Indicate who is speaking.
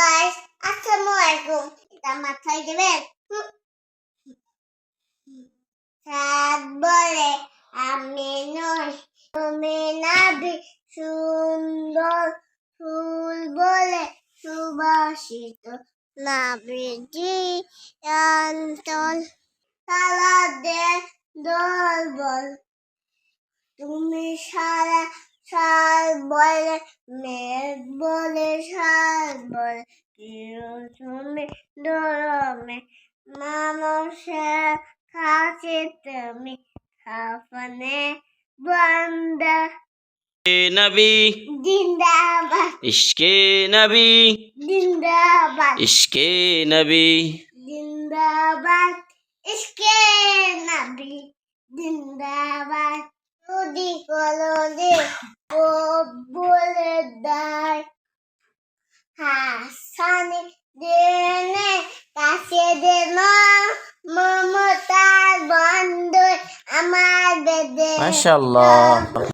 Speaker 1: Guys, আসসালামু আলাইকুম। এটা মাথায় দিবেন। সাত বলে আমি নই, তুমি নাবি সুন্দর ফুল বলে সুবাসিত নাবিজি অন্তল তালা দে দল বল তুমি সারা সাল বলে মেঘ বলে সাল বলে তুমি দরমে মানুষের কাছে তুমি খাফনে বন্দা
Speaker 2: নবী
Speaker 1: জিন্দাবাদ
Speaker 2: ইশকে নবী
Speaker 1: জিন্দাবাদ
Speaker 2: ইশকে নবী
Speaker 1: জিন্দাবাদ ইশকে নবী জিন্দাবাদ নদী কলদে ও বলে দায় হাসানি দেনে কাছে দেন মমতার বন্ধু আমার বেদে
Speaker 2: মাশাআল্লাহ।